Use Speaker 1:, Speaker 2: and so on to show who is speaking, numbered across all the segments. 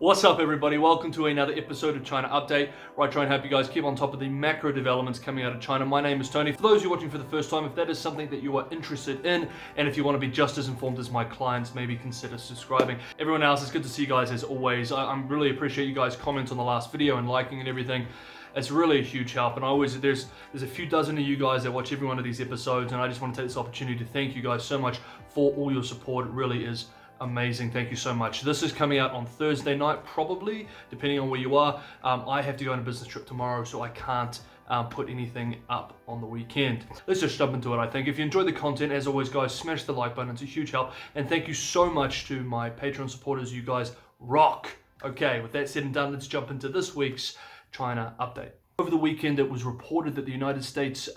Speaker 1: What's up, everybody? Welcome to another episode of China Update, where I try and help you guys keep on top of the macro developments coming out of China. My name is Tony. For those who are watching for the first time, if that is something that you are interested in, and if you want to be just as informed as my clients, maybe consider subscribing. Everyone else, it's good to see you guys as always. I really appreciate you guys commenting on the last video and liking and everything. It's really a huge help, and there's a few dozen of you guys that watch every one of these episodes, and I just want to take this opportunity to thank you guys so much for all your support. It really is amazing. Thank you so much. This is coming out on Thursday night, probably, depending on where you are. I have to go on a business trip tomorrow, so I can't put anything up on the weekend. Let's just jump into it, I think. If you enjoyed the content, as always, guys, smash the like button. It's a huge help. And thank you so much to my Patreon supporters. You guys rock. Okay, with that said and done, let's jump into this week's China Update. Over the weekend, it was reported that the United States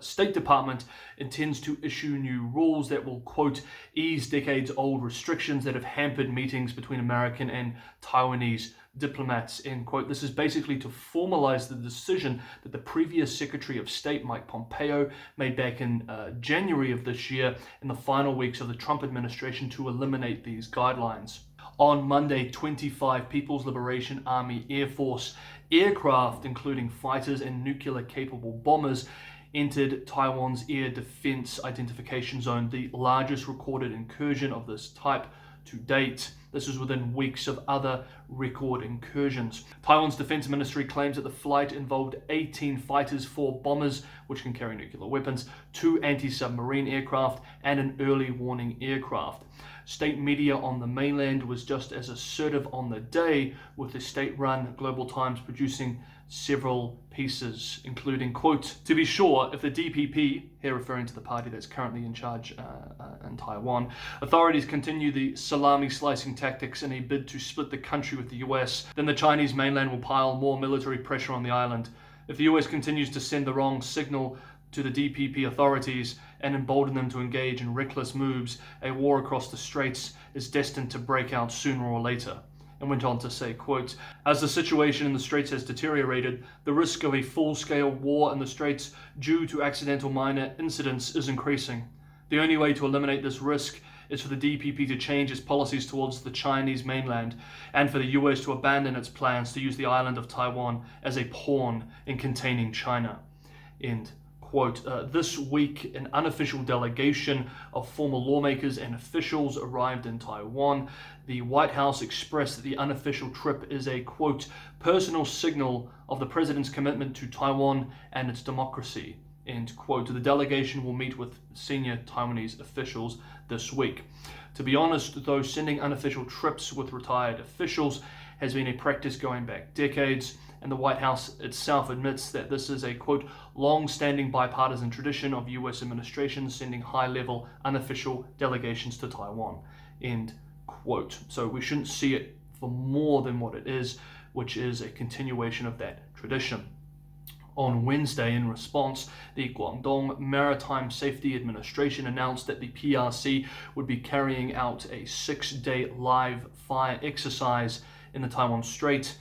Speaker 1: State Department intends to issue new rules that will, quote, ease decades-old restrictions that have hampered meetings between American and Taiwanese diplomats, end quote. This is basically to formalize the decision that the previous Secretary of State, Mike Pompeo, made back in January of this year in the final weeks of the Trump administration to eliminate these guidelines. On Monday, 25 People's Liberation Army Air Force aircraft, including fighters and nuclear-capable bombers, entered Taiwan's air defense identification zone, the largest recorded incursion of this type to date. This is within weeks of other record incursions. Taiwan's defense ministry claims that the flight involved 18 fighters, 4 bombers, which can carry nuclear weapons, 2 anti-submarine aircraft, and an early warning aircraft. State media on the mainland was just as assertive on the day, with the state-run Global Times producing several pieces, including, quote, to be sure, if the DPP, here referring to the party that's currently in charge in Taiwan, authorities continue the salami-slicing tactics in a bid to split the country with the US, then the Chinese mainland will pile more military pressure on the island. If the US continues to send the wrong signal to the DPP authorities and embolden them to engage in reckless moves, a war across the straits is destined to break out sooner or later. And went on to say, quote, as the situation in the straits has deteriorated, the risk of a full-scale war in the straits due to accidental minor incidents is increasing. The only way to eliminate this risk is for the DPP to change its policies towards the Chinese mainland and for the US to abandon its plans to use the island of Taiwan as a pawn in containing China. End quote. This week, an unofficial delegation of former lawmakers and officials arrived in Taiwan. The White House expressed that the unofficial trip is a, quote, personal signal of the president's commitment to Taiwan and its democracy, end quote. The delegation will meet with senior Taiwanese officials this week. To be honest, though, sending unofficial trips with retired officials has been a practice going back decades, and the White House itself admits that this is a, quote, long-standing bipartisan tradition of US administrations sending high-level unofficial delegations to Taiwan, end quote. So we shouldn't see it for more than what it is, which is a continuation of that tradition. On Wednesday, in response, the Guangdong Maritime Safety Administration announced that the PRC would be carrying out a 6-day live fire exercise in the Taiwan Strait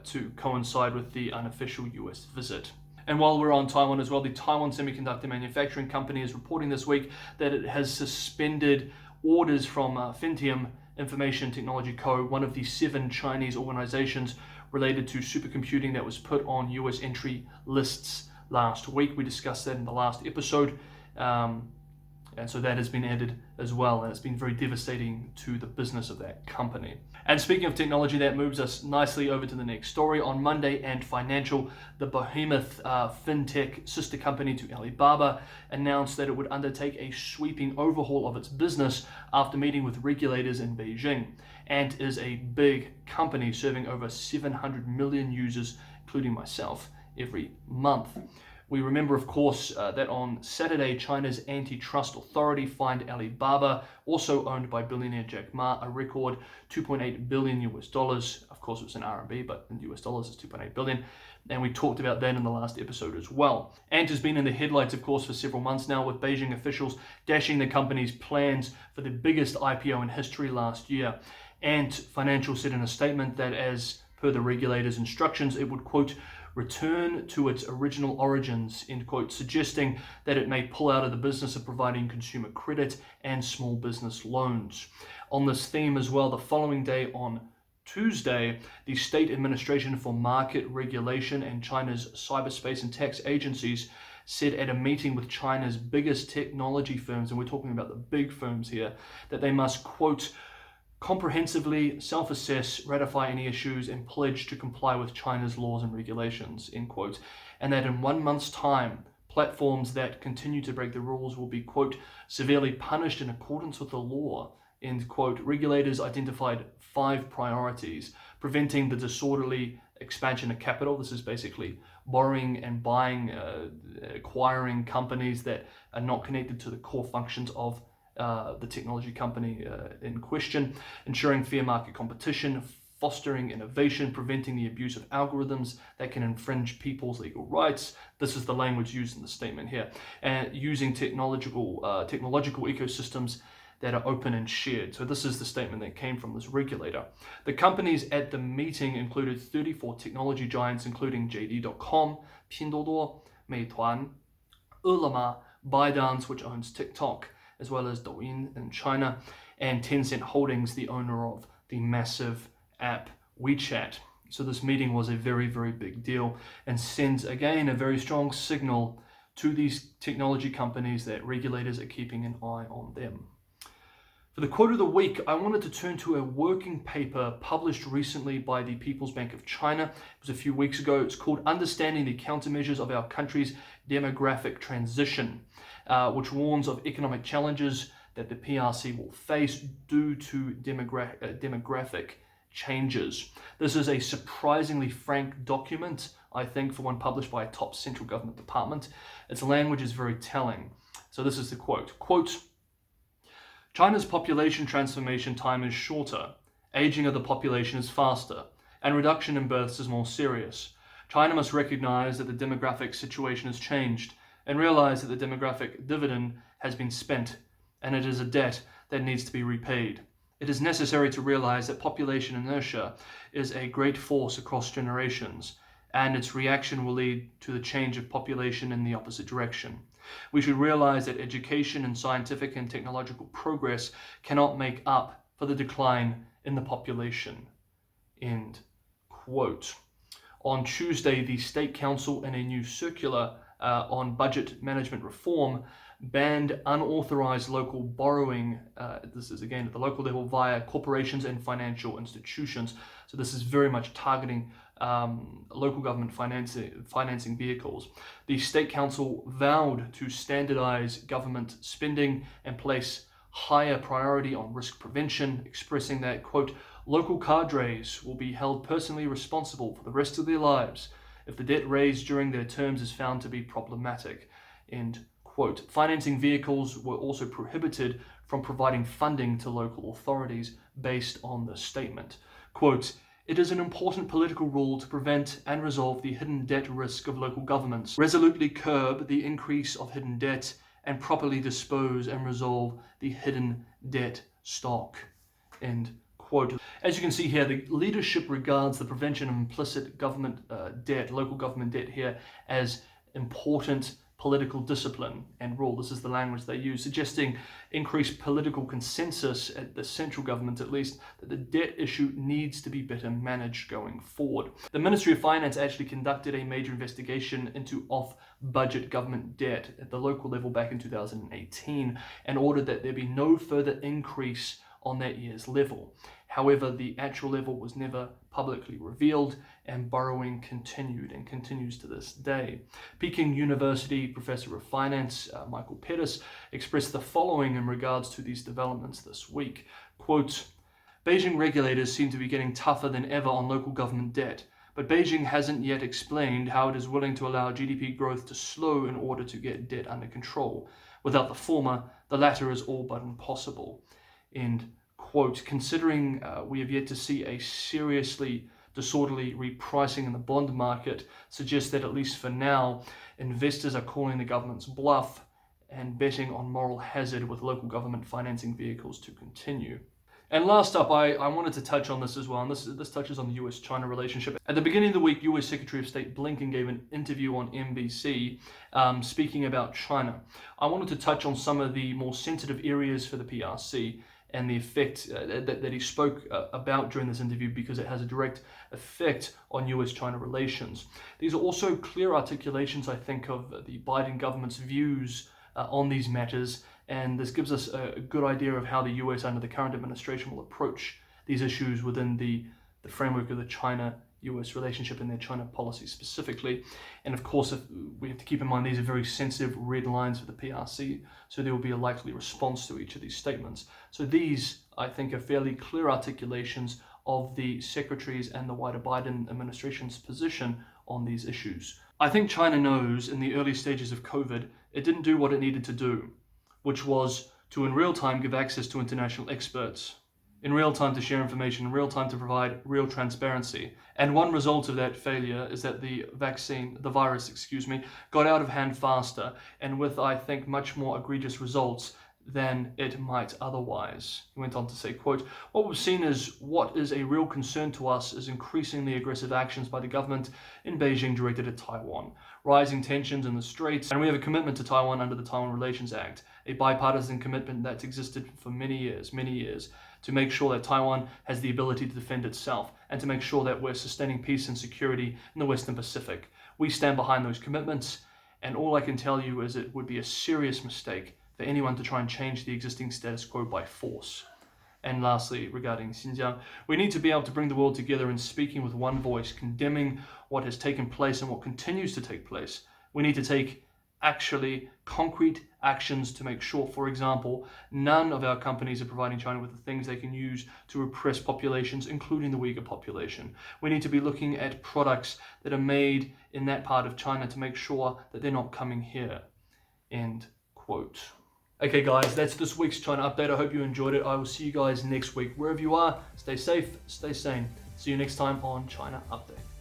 Speaker 1: to coincide with the unofficial US visit. And while we're on Taiwan as well, the Taiwan Semiconductor Manufacturing Company is reporting this week that it has suspended orders from Phytium Information Technology Co., one of the 7 Chinese organizations related to supercomputing that was put on US entry lists last week. We discussed that in the last episode. And so that has been ended as well, and it's been very devastating to the business of that company. And speaking of technology, that moves us nicely over to the next story. On Monday, Ant Financial, the behemoth fintech sister company to Alibaba, announced that it would undertake a sweeping overhaul of its business after meeting with regulators in Beijing. Ant is a big company serving over 700 million users, including myself, every month. We remember, of course, that on Saturday, China's antitrust authority fined Alibaba, also owned by billionaire Jack Ma, a record $2.8 billion US dollars. Of course, it was in RMB, but in US dollars, it's 2.8 billion. And we talked about that in the last episode as well. Ant has been in the headlights, of course, for several months now, with Beijing officials dashing the company's plans for the biggest IPO in history last year. Ant Financial said in a statement that as per the regulator's instructions, it would, quote, return to its original origins, end quote, suggesting that it may pull out of the business of providing consumer credit and small business loans. On this theme as well, the following day on Tuesday, the State Administration for Market Regulation and China's cyberspace and tax agencies said at a meeting with China's biggest technology firms, and we're talking about the big firms here, that they must, quote, comprehensively self-assess, ratify any issues, and pledge to comply with China's laws and regulations, end quote. And that in 1 month's time, platforms that continue to break the rules will be, quote, severely punished in accordance with the law, end quote. Regulators identified 5 priorities: preventing the disorderly expansion of capital. This is basically borrowing and buying, acquiring companies that are not connected to the core functions of the technology company in question, ensuring fair market competition, fostering innovation, preventing the abuse of algorithms that can infringe people's legal rights. This is the language used in the statement here, and using technological ecosystems that are open and shared. So this is the statement that came from this regulator. The companies at the meeting included 34 technology giants, including JD.com, Pinduoduo, Meituan, Ele.me, ByteDance, which owns TikTok, as well as Douyin in China, and Tencent Holdings, the owner of the massive app WeChat. So this meeting was a very, very big deal and sends, again, a very strong signal to these technology companies that regulators are keeping an eye on them. For the quote of the week, I wanted to turn to a working paper published recently by the People's Bank of China. It was a few weeks ago. It's called Understanding the Countermeasures of Our Country's Demographic Transition, which warns of economic challenges that the PRC will face due to demographic changes. This is a surprisingly frank document, I think, for one published by a top central government department. Its language is very telling. So this is the quote. Quote, China's population transformation time is shorter, aging of the population is faster, and reduction in births is more serious. China must recognize that the demographic situation has changed and realize that the demographic dividend has been spent and it is a debt that needs to be repaid. It is necessary to realize that population inertia is a great force across generations, and its reaction will lead to the change of population in the opposite direction. We should realize that education and scientific and technological progress cannot make up for the decline in the population. End quote. On Tuesday, the State Council, in a new circular on budget management reform, banned unauthorized local borrowing. This is again at the local level via corporations and financial institutions. So this is very much targeting local government financing vehicles. The State Council vowed to standardize government spending and place higher priority on risk prevention, expressing that, quote, local cadres will be held personally responsible for the rest of their lives if the debt raised during their terms is found to be problematic, end quote. Financing vehicles were also prohibited from providing funding to local authorities based on the statement. Quote, it is an important political rule to prevent and resolve the hidden debt risk of local governments, resolutely curb the increase of hidden debt, and properly dispose and resolve the hidden debt stock, end quote. As you can see here, the leadership regards the prevention of implicit government debt, local government debt here, as important political discipline and rule. This is the language they use, suggesting increased political consensus at the central government, at least, that the debt issue needs to be better managed going forward. The Ministry of Finance actually conducted a major investigation into off-budget government debt at the local level back in 2018 and ordered that there be no further increase on that year's level. However, the actual level was never publicly revealed, and borrowing continued and continues to this day. Peking University Professor of Finance, Michael Pettis, expressed the following in regards to these developments this week. Quote, Beijing regulators seem to be getting tougher than ever on local government debt, but Beijing hasn't yet explained how it is willing to allow GDP growth to slow in order to get debt under control. Without the former, the latter is all but impossible. End quote. Considering we have yet to see a seriously disorderly repricing in the bond market, suggests that at least for now, investors are calling the government's bluff and betting on moral hazard with local government financing vehicles to continue. And last up, I wanted to touch on this as well, and this touches on the US-China relationship. At the beginning of the week, US Secretary of State Blinken gave an interview on NBC speaking about China. I wanted to touch on some of the more sensitive areas for the PRC and the effect that he spoke about during this interview, because it has a direct effect on US-China relations. These are also clear articulations, I think, of the Biden government's views on these matters, and this gives us a good idea of how the US under the current administration will approach these issues within the framework of the China-US relationship and their China policy specifically. And of course, we have to keep in mind these are very sensitive red lines for the PRC, so there will be a likely response to each of these statements. So these, I think, are fairly clear articulations of the secretary's and the wider Biden administration's position on these issues. I think China knows in the early stages of COVID, it didn't do what it needed to do, which was to in real time give access to international experts, in real time to share information, in real time to provide real transparency. And one result of that failure is that the virus, got out of hand faster, and with, I think, much more egregious results than it might otherwise. He went on to say, quote, "What we've seen is what is a real concern to us is increasingly aggressive actions by the government in Beijing directed at Taiwan, rising tensions in the Straits, and we have a commitment to Taiwan under the Taiwan Relations Act, a bipartisan commitment that's existed for many years, to make sure that Taiwan has the ability to defend itself and to make sure that we're sustaining peace and security in the Western Pacific. We stand behind those commitments, and all I can tell you is it would be a serious mistake for anyone to try and change the existing status quo by force." And lastly, regarding Xinjiang, we need to be able to bring the world together in speaking with one voice, condemning what has taken place and what continues to take place. We need to take actually concrete actions to make sure, for example, none of our companies are providing China with the things they can use to repress populations, including the Uyghur population. We need to be looking at products that are made in that part of China to make sure that they're not coming here. End quote. Okay guys, that's this week's China update. I hope you enjoyed it. I will see you guys next week. Wherever you are, stay safe, stay sane. See you next time on China Update.